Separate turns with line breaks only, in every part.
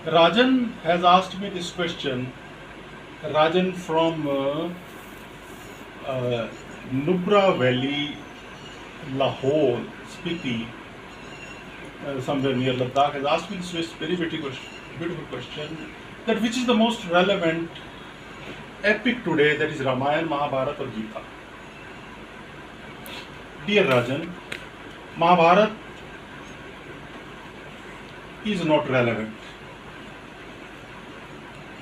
Rajan has asked me this question. Rajan from Nubra Valley, Lahore, Spiti, somewhere near Ladakh, has asked me this very beautiful question, that which is the most relevant epic today, that is Ramayana, Mahabharat or Gita. Dear Rajan, Mahabharat is not relevant.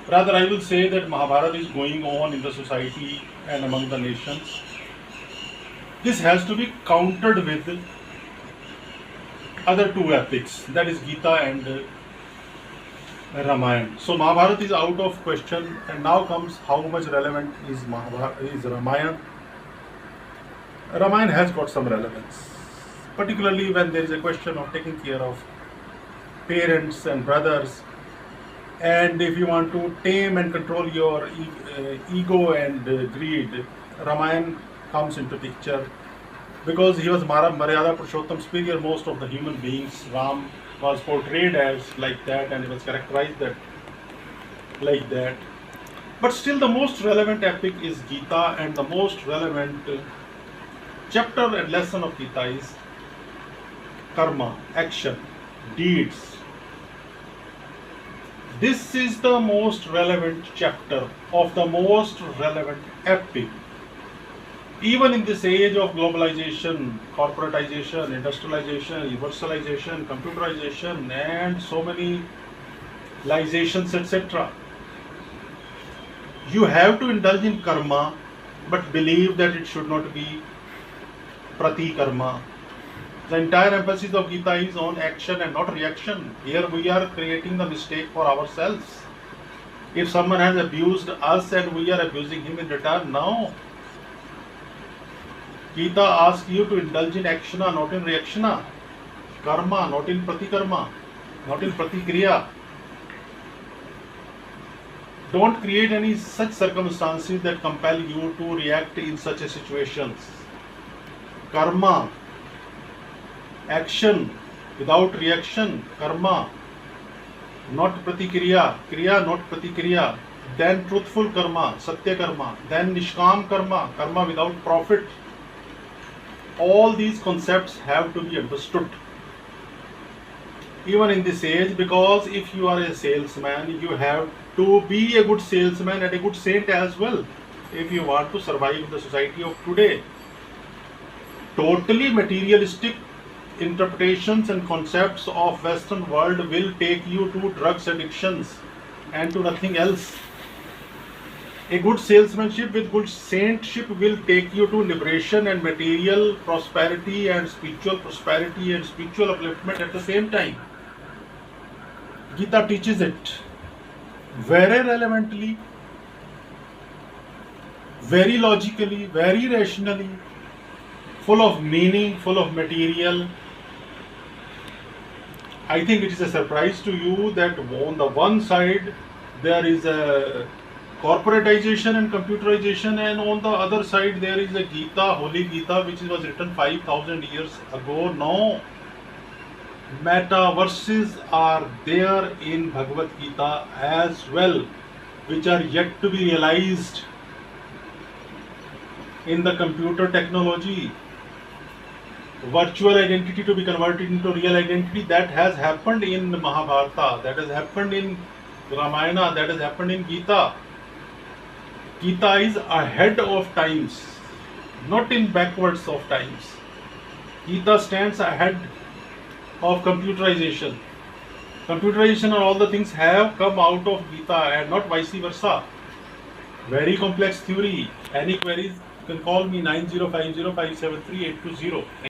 Rather, I will say that Mahabharat is going on in the society and among the nations. This has to be countered with other two epics, that is Gita and Ramayana. So Mahabharat is out of question, and now comes how much relevant is Ramayana. Ramayana has got some relevance, particularly when there is a question of taking care of parents and brothers, and if you want to tame and control your ego and greed, Ramayana comes into picture, because he was Maryada Purushottam, superior most of the human beings. Ram was portrayed as like that, and he was characterized that like that. But still the most relevant epic is Gita, and the most relevant chapter and lesson of Gita is karma, action, deeds. This is the most relevant chapter of the most relevant epic. Even in this age of globalization, corporatization, industrialization, universalization, computerization, and so many lizations, etc., you have to indulge in karma, but believe that it should not be prati karma. The entire emphasis of Gita is on action and not reaction. Here we are creating the mistake for ourselves. If someone has abused us and we are abusing him in return, no. Gita asks you to indulge in actiona, not in reactiona. Karma, not in pratikarma, not in pratikriya. Don't create any such circumstances that compel you to react in such a situations. Karma, action without reaction, karma, not pratikriya, kriya, not pratikriya. Then truthful karma, satya karma. Then nishkam karma, karma without profit. All these concepts have to be understood even in this age, because if you are a salesman, you have to be a good salesman and a good saint as well if you want to survive in the society of today. Totally materialistic interpretations and concepts of Western world will take you to drugs addictions and to nothing else. A good salesmanship with good saintship will take you to liberation and material prosperity and spiritual prosperity and spiritual upliftment at the same time. Gita teaches it very relevantly, very logically, very rationally, full of meaning, full of material. I think it is a surprise to you that on the one side there is a corporatization and computerization, and on the other side there is a Gita, Holy Gita, which was written 5,000 years ago. No, metaverses are there in Bhagavad Gita as well, which are yet to be realized in the computer technology. Virtual identity to be converted into real identity, that has happened in Mahabharata, that has happened in Ramayana, that has happened in Gita. Gita is ahead of times, not in backwards of times. Gita stands ahead of computerization. Computerization and all the things have come out of Gita and not vice versa. Very complex theory. Any queries, you can call me 9050573820.